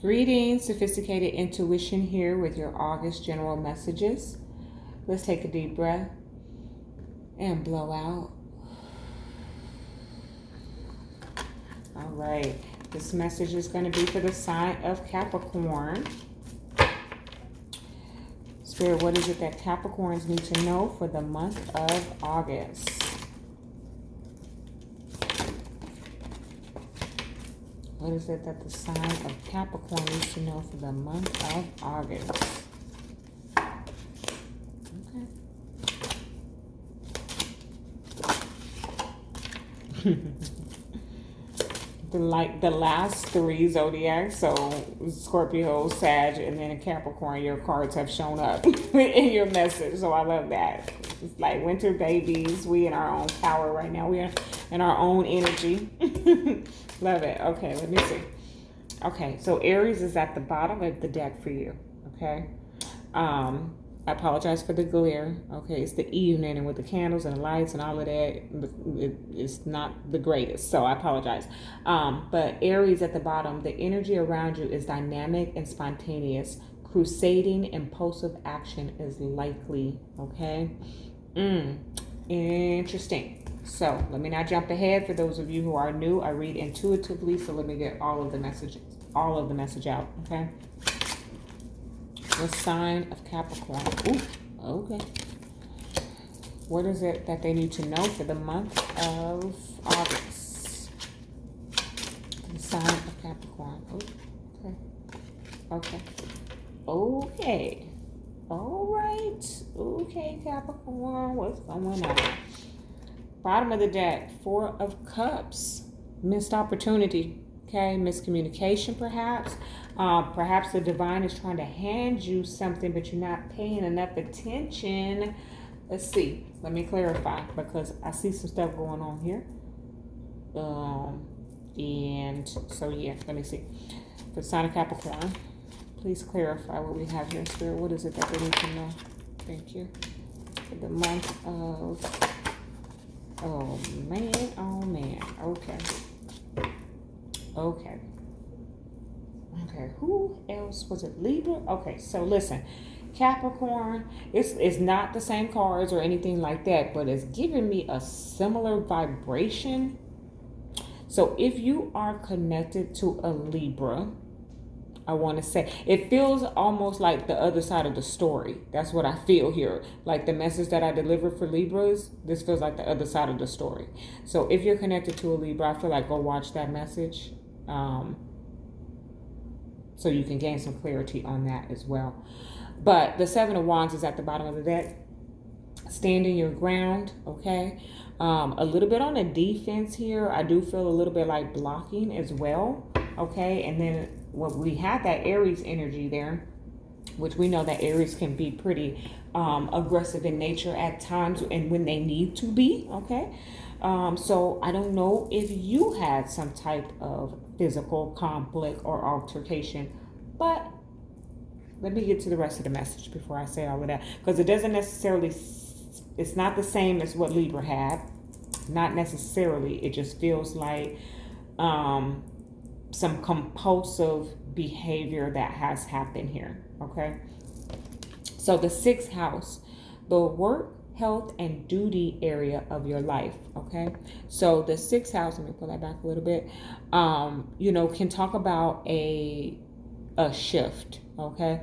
Greetings, sophisticated intuition here with your August general messages. Let's take a deep breath and blow out. All right, this message is going to be for the sign of Capricorn. Spirit, what is it that Capricorns need to know for the month of August? What is it that the sign of Capricorn needs to know for the month of August? Okay. the last three zodiacs, so Scorpio, Sag, and then Capricorn, your cards have shown up in your message. So I love that. It's like winter babies. We in our own power right now. We are in our own energy. Love it. Okay, let me see. Okay, so Aries is at the bottom of the deck for you. Okay. I apologize for the glare. Okay, it's the evening, and with the candles and the lights and all of that, it's not the greatest. So I apologize. But Aries at the bottom, the energy around you is dynamic and spontaneous. Crusading, impulsive action is likely. Okay. Interesting. So let me not jump ahead. For those of you who are new, I read intuitively. So let me get all of the message out. Okay. The sign of Capricorn. Ooh, okay. What is it that they need to know for the month of August? The sign of Capricorn. Ooh, okay. Okay. All right. Okay, Capricorn. What's going on? Bottom of the deck, Four of Cups. Missed opportunity. Okay, miscommunication perhaps. Perhaps the divine is trying to hand you something, but you're not paying enough attention. Let's see. Let me clarify, because I see some stuff going on here. And so, yeah, let me see. For the sign of Capricorn, please clarify what we have here, Spirit. What is it that they need to know? Thank you. For the month of... Oh, man. Okay. Okay, who else was it? Libra? Okay, so listen, Capricorn, it's not the same cards or anything like that, but it's giving me a similar vibration. So if you are connected to a Libra, I want to say, it feels almost like the other side of the story. That's what I feel here. Like the message that I delivered for Libras, this feels like the other side of the story. So if you're connected to a Libra, I feel like go watch that message. So you can gain some clarity on that as well. But the Seven of Wands is at the bottom of the deck. Standing your ground, okay? A little bit on the defense here. I do feel a little bit like blocking as well, okay? And then we have that Aries energy there, which we know that Aries can be pretty aggressive in nature at times and when they need to be, okay? So I don't know if you had some type of physical conflict or altercation, but let me get to the rest of the message before I say all of that, because it doesn't necessarily, it's not the same as what Libra had, not necessarily. It just feels like some compulsive behavior that has happened here, okay? So the sixth house, the work, health, and duty area of your life, okay? So the sixth house, let me pull that back a little bit, can talk about a shift, okay?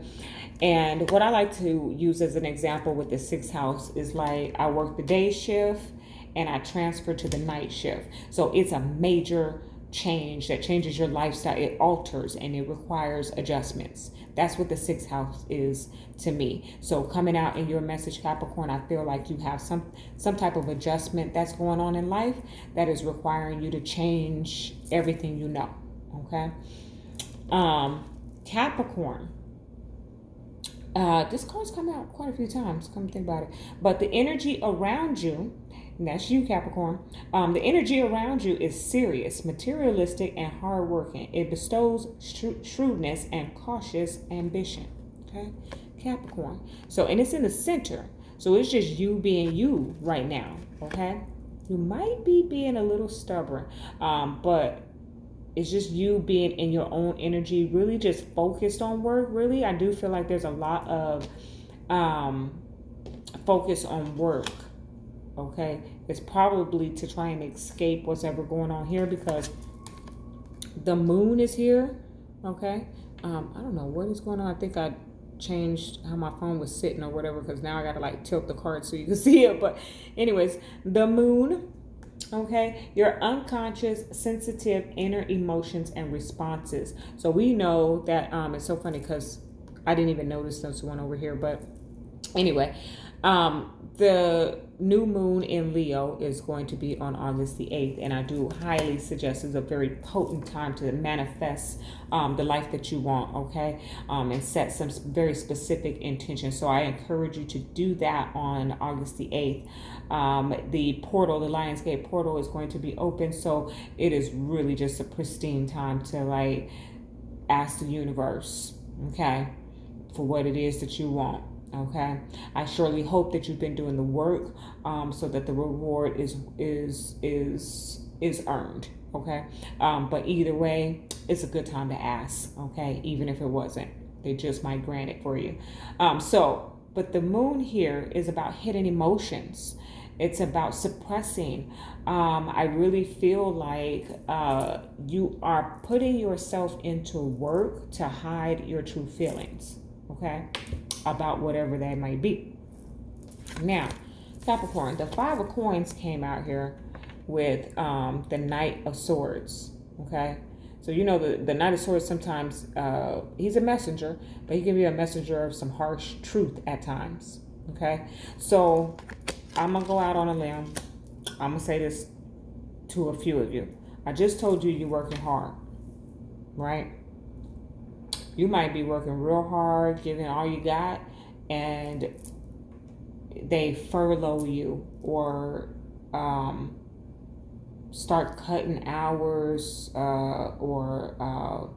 And what I like to use as an example with the sixth house is like I work the day shift and I transfer to the night shift. So it's a major change that changes your lifestyle. It alters and it requires adjustments. That's what the sixth house is to me. So coming out in your message, Capricorn, I feel like you have some type of adjustment that's going on in life that is requiring you to change everything you know. Okay. Capricorn. This card's come out quite a few times, come to think about it. But the energy around you, and that's you, Capricorn. The energy around you is serious, materialistic, and hardworking. It bestows shrewdness and cautious ambition. Okay, Capricorn. So, and it's in the center. So it's just you being you right now. Okay, you might be being a little stubborn, but it's just you being in your own energy, really just focused on work. Really, I do feel like there's a lot of focus on work. Okay, it's probably to try and escape what's ever going on here, because the moon is here. Okay, I don't know what is going on. I think I changed how my phone was sitting or whatever, because now I gotta like tilt the card so you can see it. But anyways, the moon. Okay, your unconscious, sensitive inner emotions and responses. So we know that it's so funny because I didn't even notice this one over here. But anyway, the new moon in Leo is going to be on August the 8th, and I do highly suggest it's a very potent time to manifest the life that you want, okay, and set some very specific intentions. So I encourage you to do that on August the 8th. The portal, the Lionsgate portal, is going to be open, so it is really just a pristine time to like ask the universe, okay, for what it is that you want. Okay, I surely hope that you've been doing the work, so that the reward is earned. Okay, but either way, it's a good time to ask. Okay, even if it wasn't, they just might grant it for you. But the moon here is about hidden emotions. It's about suppressing. I really feel like you are putting yourself into work to hide your true feelings. Okay, about whatever that might be. Now, Capricorn, the Five of Coins came out here with the Knight of Swords. Okay, so you know the Knight of Swords, sometimes he's a messenger, but he can be a messenger of some harsh truth at times. Okay, so I'm gonna go out on a limb. I'm gonna say this to a few of you. I just told you you're working hard, right? You might be working real hard, giving all you got, and they furlough you or start cutting hours, or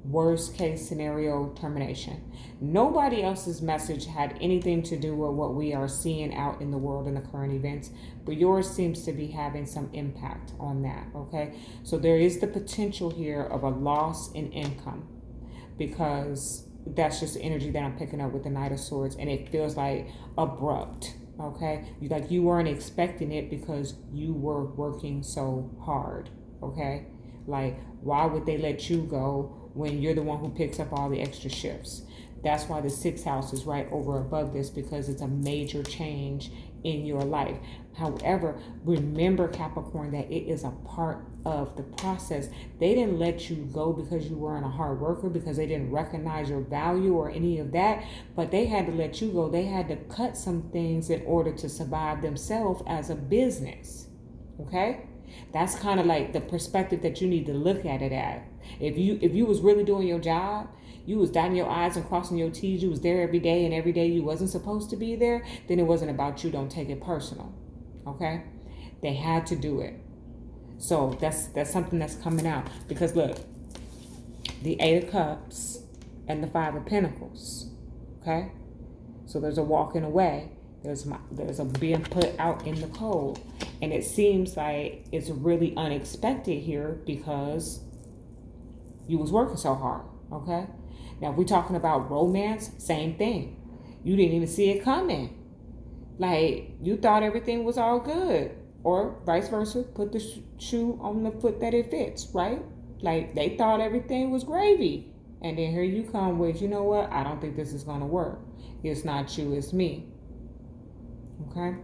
worst case scenario, termination. Nobody else's message had anything to do with what we are seeing out in the world in the current events, but yours seems to be having some impact on that. Okay, so there is the potential here of a loss in income, because that's just the energy that I'm picking up with the Knight of Swords, and it feels like abrupt. Okay, you weren't expecting it because you were working so hard. Okay, like, why would they let you go when you're the one who picks up all the extra shifts? That's why the 6th house is right over above this, because it's a major change in your life. However, remember, Capricorn, that it is a part of the process. They didn't let you go because you weren't a hard worker, because they didn't recognize your value or any of that, but they had to let you go. They had to cut some things in order to survive themselves as a business. Okay? That's kind of like the perspective that you need to look at it at. If you was really doing your job, you was dotting your I's and crossing your T's, you was there every day, and every day you wasn't supposed to be there, then it wasn't about you. Don't take it personal. Okay? They had to do it. So that's something that's coming out. Because look, the 8 of Cups and the 5 of Pentacles. Okay? So there's a walking away. There's a being put out in the cold. And it seems like it's really unexpected here because you was working so hard. Okay? Now, if we're talking about romance, same thing. You didn't even see it coming. Like, you thought everything was all good. Or vice versa, put the shoe on the foot that it fits, right? Like, they thought everything was gravy. And then here you come with, you know what? I don't think this is going to work. It's not you, it's me. Okay?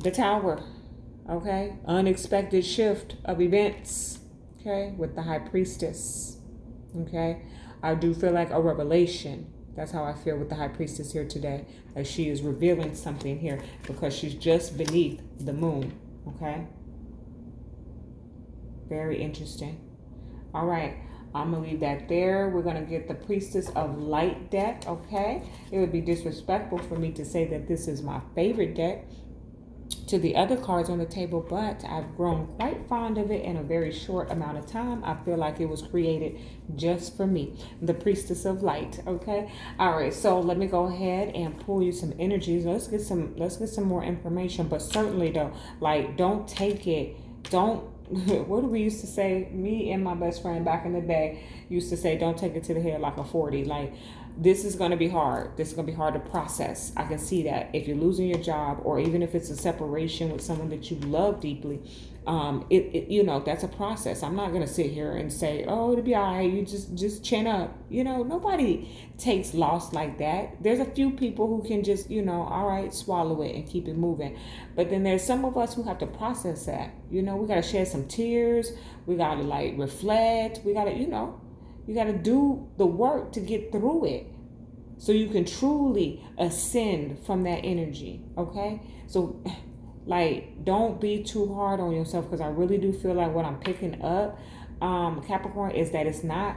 The Tower. Okay? Unexpected shift of events. Okay? With the High Priestess. Okay? I do feel like a revelation. That's how I feel with the High Priestess here today. Like, she is revealing something here because she's just beneath the moon. Okay? Very interesting. All right. I'm going to leave that there. We're going to get the Priestess of Light deck. Okay? It would be disrespectful for me to say that this is my favorite deck to the other cards on the table, but I've grown quite fond of it in a very short amount of time. I feel like it was created just for me. The Priestess of Light. Okay. All right. So let me go ahead and pull you some energies. Let's get some more information. But certainly though, like, don't take it. Don't what do we used to say? Me and my best friend back in the day used to say, don't take it to the head like a 40. Like, this is going to be hard. This is going to be hard to process. I can see that if you're losing your job, or even if it's a separation with someone that you love deeply, that's a process. I'm not going to sit here and say, oh, it'll be all right. You just chin up. Nobody takes loss like that. There's a few people who can just, all right, swallow it and keep it moving. But then there's some of us who have to process that. We got to shed some tears. We got to reflect. We got to, you got to do the work to get through it so you can truly ascend from that energy. Okay. So don't be too hard on yourself, because I really do feel like what I'm picking up, Capricorn, is that it's not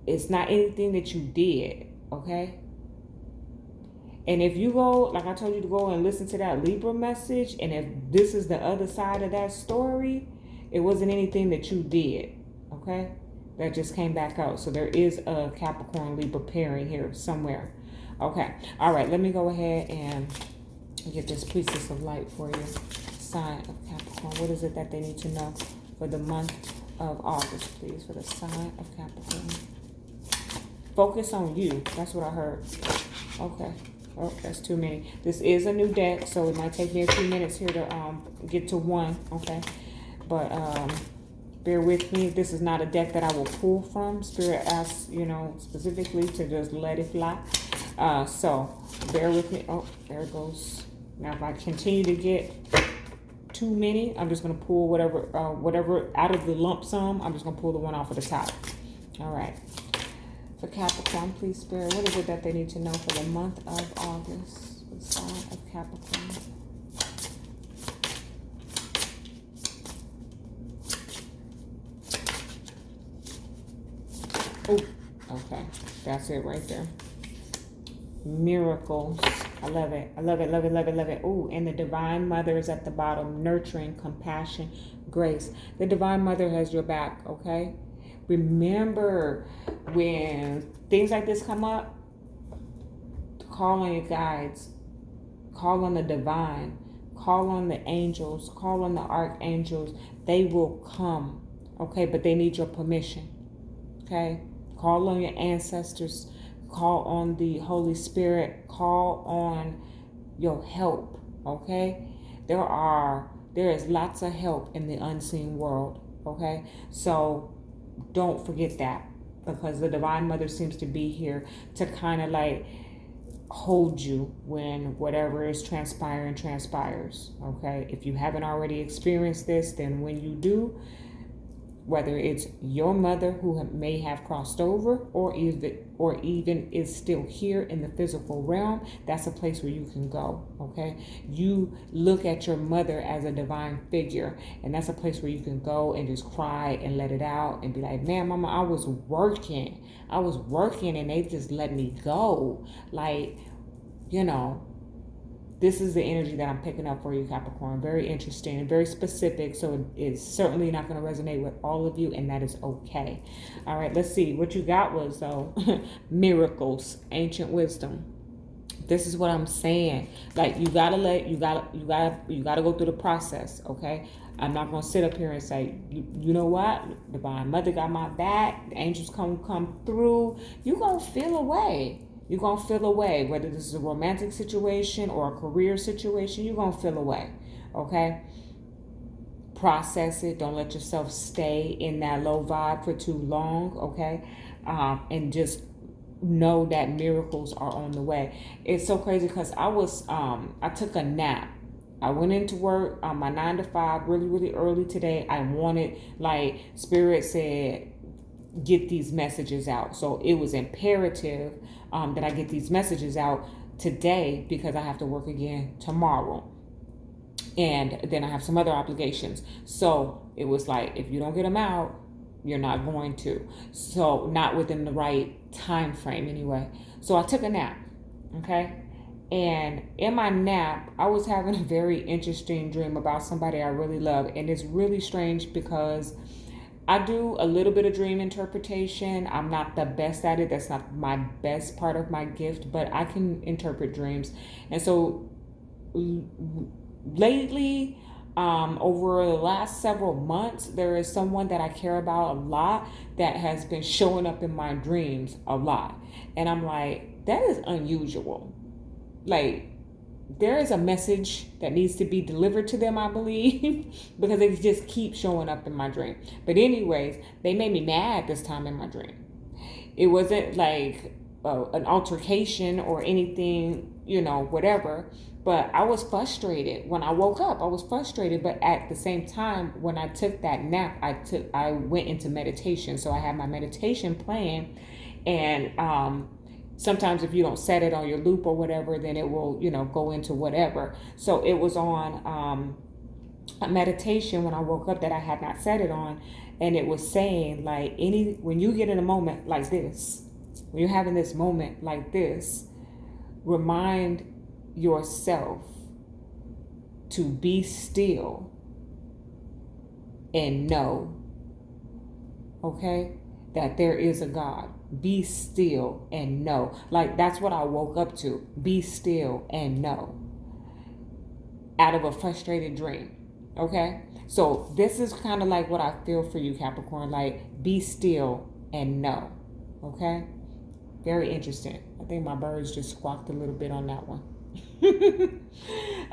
anything that you did. Okay. And if you go, like I told you to go and listen to that Libra message, and if this is the other side of that story, it wasn't anything that you did. Okay. That just came back out. So there is a Capricorn Libra pairing here somewhere. Okay. All right. Let me go ahead and get this Priestess of Light for you. Sign of Capricorn. What is it that they need to know for the month of August, please, for the sign of Capricorn? Focus on you. That's what I heard. Okay. Oh, that's too many. This is a new deck, so it might take me a few minutes here to get to one. Okay. But bear with me. This is not a deck that I will pull from. Spirit asks, specifically to just let it fly. So bear with me. Oh, there it goes. Now, if I continue to get too many, I'm just going to pull whatever out of the lump sum. I'm just going to pull the one off of the top. All right. For Capricorn, please, Spirit, what is it that they need to know for the month of August? The sign of Capricorn. Oh, okay. That's it right there. Miracles. I love it. I love it, love it, love it, love it. Oh, and the Divine Mother is at the bottom. Nurturing, compassion, grace. The Divine Mother has your back, okay? Remember, when things like this come up, call on your guides. Call on the divine. Call on the angels. Call on the archangels. They will come, okay? But they need your permission, okay? Call on your ancestors. Call on the Holy Spirit. Call on your help, okay? There is lots of help in the unseen world, okay? So don't forget that, because the Divine Mother seems to be here to kind of hold you when whatever is transpiring transpires, okay? If you haven't already experienced this, then when you do, whether it's your mother who may have crossed over, or even is still here in the physical realm, that's a place where you can go, okay? You look at your mother as a divine figure, and that's a place where you can go and just cry and let it out and be like, man, mama, I was working and they just let me go. This is the energy that I'm picking up for you, Capricorn. Very interesting and very specific. So it's certainly not going to resonate with all of you, and that is okay. All right, let's see. What you got was, though, miracles, ancient wisdom. This is what I'm saying. You gotta go through the process, okay? I'm not gonna sit up here and say, you know what? Divine Mother got my back. The angels come through. You're gonna feel away. You're going to feel away, whether this is a romantic situation or a career situation, you're going to feel away, okay? Process it. Don't let yourself stay in that low vibe for too long, okay? And just know that miracles are on the way. It's so crazy because I took a nap. I went into work on my 9 to 5 really, really early today. I wanted, Spirit said, get these messages out. So it was imperative that I get these messages out today, because I have to work again tomorrow. And then I have some other obligations. So it was if you don't get them out, you're not going to. So not within the right time frame anyway. So I took a nap, okay? And in my nap, I was having a very interesting dream about somebody I really love. And it's really strange because I do a little bit of dream interpretation. I'm not the best at it. That's not my best part of my gift, but I can interpret dreams. And so lately, over the last several months, there is someone that I care about a lot that has been showing up in my dreams a lot. And I'm like, that is unusual. Like, there is a message that needs to be delivered to them, I believe, because they just keep showing up in my dream. But anyways, they made me mad this time in my dream. It wasn't like an altercation or anything, whatever. But I was frustrated when I woke up. I was frustrated, but at the same time, when I took that nap, I went into meditation. So I had my meditation playing, and sometimes if you don't set it on your loop or whatever, then it will, go into whatever. So it was on a meditation when I woke up that I had not set it on, and it was saying like when you get in a moment like this, when you're having this moment like this, remind yourself to be still and know, okay, that there is a God. Be still and know. Like, that's what I woke up to. Be still and know. Out of a frustrated dream. Okay? So this is kind of like what I feel for you, Capricorn. Like, be still and know. Okay? Very interesting. I think my birds just squawked a little bit on that one.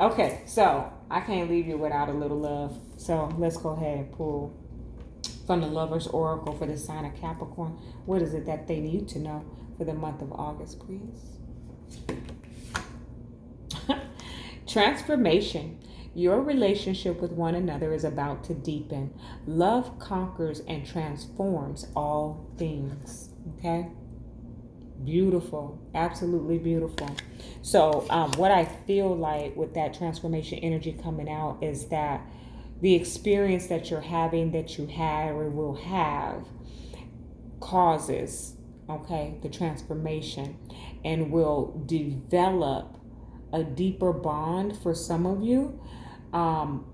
Okay, so I can't leave you without a little love. So let's go ahead and pull from the Lover's Oracle for the sign of Capricorn. What is it that they need to know for the month of August, please? Transformation. Your relationship with one another is about to deepen. Love conquers and transforms all things. Okay? Beautiful. Absolutely beautiful. So what I feel like with that transformation energy coming out is that the experience that you're having, that you have or will have, causes, okay, the transformation, and will develop a deeper bond for some of you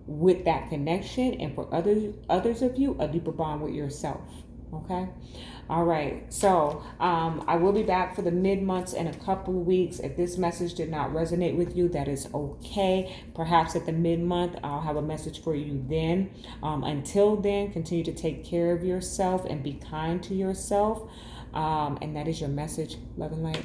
with that connection, and for others of you, a deeper bond with yourself. Okay. All right. So I will be back for the mid-months in a couple of weeks. If this message did not resonate with you, that is okay. Perhaps at the mid-month, I'll have a message for you then. Until then, continue to take care of yourself and be kind to yourself. And that is your message. Love and light.